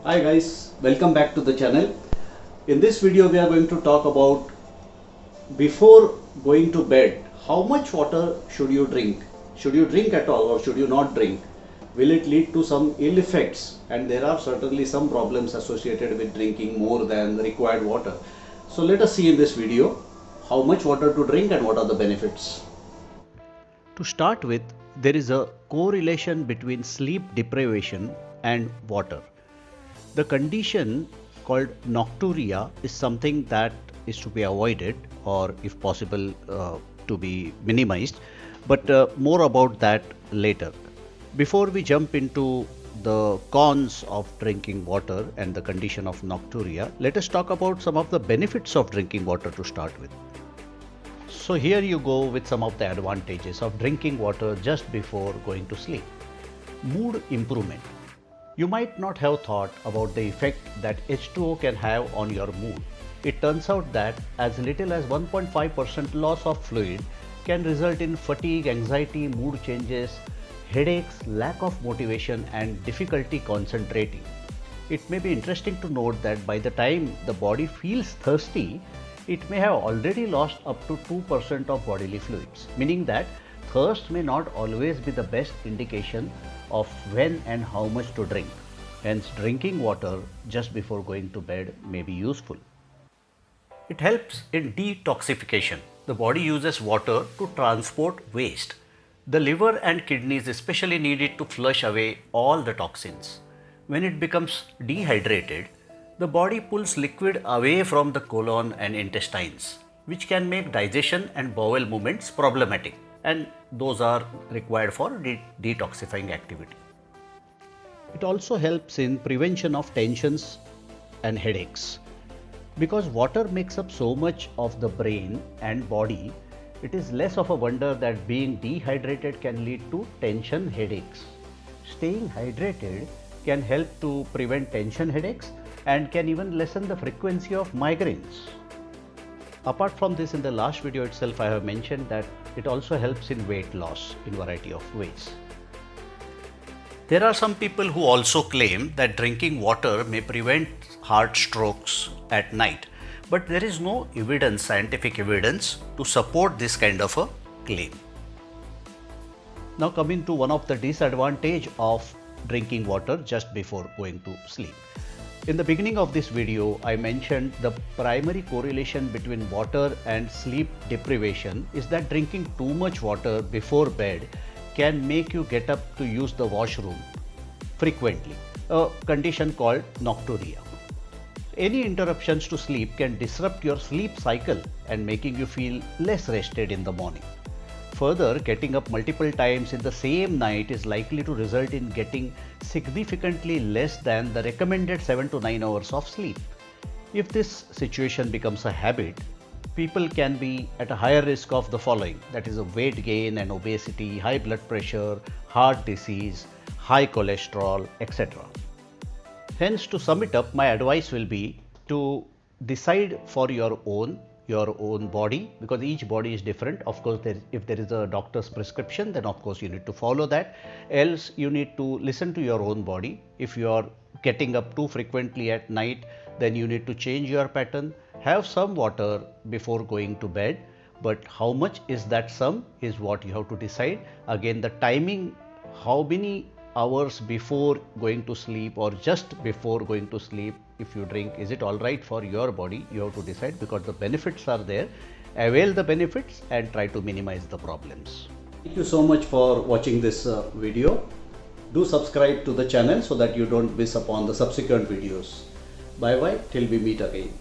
Hi guys, welcome back to the channel. In this video we are going to talk about before going to bed, how much water should you drink? Should you drink at all or should you not drink? Will it lead to some ill effects? And there are certainly some problems associated with drinking more than the required water. So let us see in this video how much water to drink and what are the benefits. To start with, there is a correlation between sleep deprivation and water. The condition called nocturia is something that is to be avoided or if possible to be minimized, but more about that later. Before we jump into the cons of drinking water and the condition of nocturia, let us talk about some of the benefits of drinking water to start with. So here you go with some of the advantages of drinking water just before going to sleep. Mood improvement. You might not have thought about the effect that H2O can have on your mood. It turns out that as little as 1.5% loss of fluid can result in fatigue, anxiety, mood changes, headaches, lack of motivation and difficulty concentrating. It may be interesting to note that by the time the body feels thirsty, it may have already lost up to 2% of bodily fluids, meaning that thirst may not always be the best indication of when and how much to drink. Hence, drinking water just before going to bed may be useful. It helps in detoxification. The body uses water to transport waste. The liver and kidneys especially need it to flush away all the toxins. When it becomes dehydrated, the body pulls liquid away from the colon and intestines, which can make digestion and bowel movements problematic, and those are required for detoxifying activity. It also helps in prevention of tensions and headaches. Because water makes up so much of the brain and body, it is less of a wonder that being dehydrated can lead to tension headaches. Staying hydrated can help to prevent tension headaches and can even lessen the frequency of migraines. Apart from this, in the last video itself I have mentioned that it also helps in weight loss in variety of ways. There are some people who also claim that drinking water may prevent heart strokes at night, but there is no evidence, scientific evidence to support this kind of a claim. Now coming to one of the disadvantages of drinking water just before going to sleep. In the beginning of this video, I mentioned the primary correlation between water and sleep deprivation is that drinking too much water before bed can make you get up to use the washroom frequently, a condition called nocturia. Any interruptions to sleep can disrupt your sleep cycle and making you feel less rested in the morning. Further, getting up multiple times in the same night is likely to result in getting significantly less than the recommended 7 to 9 hours of sleep. If this situation becomes a habit, people can be at a higher risk of the following, that is, weight gain and obesity, high blood pressure, heart disease, high cholesterol, etc. Hence, to sum it up, my advice will be to decide for your own body, because each body is different. Of course, if there is a doctor's prescription, then of course you need to follow that. Else you need to listen to your own body. If you are getting up too frequently at night, then you need to change your pattern. Have some water before going to bed, but how much is that some is what you have to decide. Again, the timing, how many hours before going to sleep or just before going to sleep if you drink, is it all right for your body? You have to decide, because the benefits are there. Avail the benefits and try to minimize the problems. Thank you so much for watching this video. Do subscribe to the channel so that you don't miss upon the subsequent videos. Bye bye till we meet again.